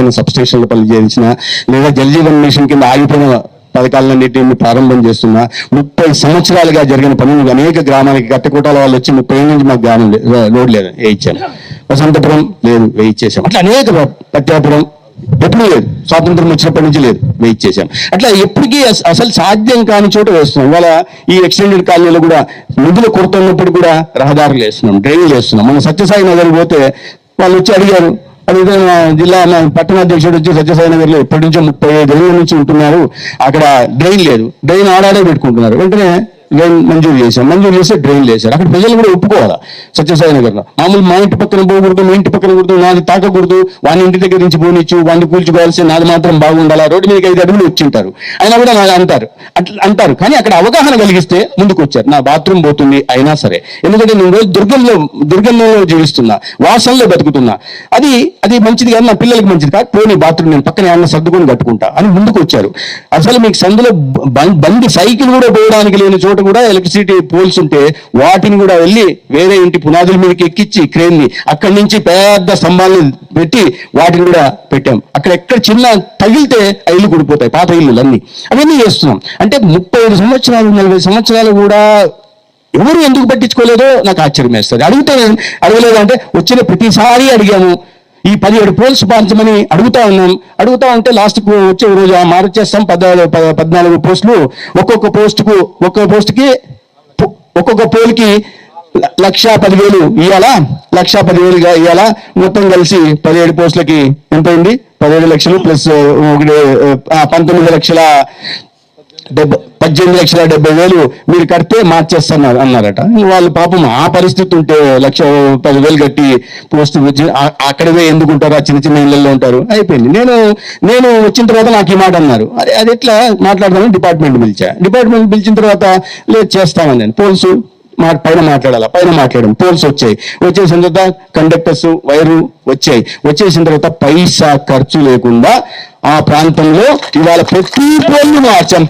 ఏమైనా సబ్స్టేషన్ల పనులు చేయించిన లేదా జల్ జీవన్ మిషన్ కింద ఆగిపోయిన పథకాలన్నింటినీ ప్రారంభం చేస్తున్నా 30 సంవత్సరాలుగా జరిగిన పనులు అనేక గ్రామానికి గట్టకూటాల వాళ్ళు వచ్చి 30 ఏళ్ళ నుంచి మాకు గ్రామం రోడ్ లేదు వేయించాను. వసంతపురం లేదు వేయించేసాం. అట్లా అనేక పత్యాపురం ఎప్పుడు లేదు, స్వాతంత్రం వచ్చినప్పటి నుంచి లేదు, వేయించేసాం. అట్లా ఎప్పటికీ అసలు సాధ్యం కాని చోట వేస్తున్నాం. ఇవాళ ఈ ఎక్స్టెండెడ్ కాలనీలో కూడా నిధులు కొరత ఉన్నప్పుడు కూడా రహదారులు వేస్తున్నాం, డ్రైనేజ్ వేస్తున్నాం. మన సత్యసాయి నగర్ పోతే వాళ్ళు వచ్చి అడిగారు, అడిగితే జిల్లా పట్టణాధ్యక్షుడు వచ్చి సత్యసాయి నగర్లో ఎప్పటి నుంచో 35 ఏళ్ళ నుంచి ఉంటున్నారు, అక్కడ డ్రైన్ లేదు, డ్రైన్ ఆడాడే పెట్టుకుంటున్నారు. వెంటనే డ్రైన్ మంజూరు చేస్తే డ్రైన్ వేశారు. అక్కడ ప్రజలు కూడా ఒప్పుకోవాలా. సత్యసాయి నగర్లో మామూలు మా ఇంటి పక్కన పోకూడదు, మీ ఇంటి పక్కన కూడదు, నాది తాకకూడదు, వాని ఇంటి దగ్గర నుంచి పోనిచ్చు, వాడిని కూల్చుకోవాల్సి, నాది మాత్రం బాగుండాలా, రోడ్డు మీదకి 5 అడుగులు వచ్చింటారు. అయినా కూడా నాకు అంటారు. కానీ అక్కడ అవగాహన కలిగిస్తే ముందుకు వచ్చారు. నా బాత్రూమ్ పోతుంది అయినా సరే, ఎందుకంటే నేను రోజు దుర్గంలో జీవిస్తున్నా, వాసనలో బతుకుతున్నా, అది మంచిది కాదు, నా పిల్లలకి మంచిది కాదు, పోనీ బాత్రూమ్ నేను పక్కన ఏమన్నా సర్దుకొని కట్టుకుంటా అని ముందుకు వచ్చారు. అసలు మీకు సందులో బండి సైకిల్ కూడా పోవడానికి లేని చోట కూడా ఎలక్ట్రిసిటీ పోల్స్ ఉంటే వాటిని కూడా వెళ్ళి వేరే ఇంటి పునాదుల మీదకి ఎక్కించి క్రేన్ని అక్కడి నుంచి పెద్ద స్తంభాలను పెట్టి వాటిని కూడా పెట్టాం. అక్కడ ఎక్కడ చిన్న తగిలితే ఆ ఇల్లు కూడిపోతాయి, పాత ఇల్లు అన్ని అవన్నీ చేస్తున్నాం. అంటే 35 సంవత్సరాలు 40 సంవత్సరాలు కూడా ఎవరు ఎందుకు పట్టించుకోలేదో నాకు ఆశ్చర్యం వేస్తుంది. అడగలేదు అంటే వచ్చిన ప్రతిసారి అడిగాము. ఈ 17 పోల్స్ పాల్చమని అడుగుతా ఉంటే లాస్ట్కు వచ్చే రోజు మార్చేస్తాం 14 పోస్టులు, ఒక్కొక్క పోస్టుకి ఒక్కొక్క పోల్కి 1,10,000 ఇవ్వాలా, 1,10,000 ఇవ్వాలా. మొత్తం కలిసి 17 పోస్టులకి ఎంత అయింది? 17 లక్షలు ప్లస్ 18,70,000 మీరు కడితే మార్చేస్తున్నారు అన్నారట. వాళ్ళు పాపం ఆ పరిస్థితి ఉంటే 1,10,000 కట్టి పోస్ట్ వచ్చి అక్కడే ఎందుకుంటారు, ఆ చిన్న చిన్న ఇళ్లలో ఉంటారు. అయిపోయింది. నేను వచ్చిన తర్వాత నాకు ఈ మాట అన్నారు. అది ఎట్లా మాట్లాడదామని డిపార్ట్మెంట్ పిలిచిన తర్వాత లేదు చేస్తామని నేను పోల్స్ పైన మాట్లాడాం. పోల్స్ వచ్చేసిన తర్వాత కండక్టర్స్ వైరు వచ్చేసిన తర్వాత పైసా ఖర్చు లేకుండా ఆ ప్రాంతంలో ఇవాళ ప్రతి పోల్ని మార్చాం.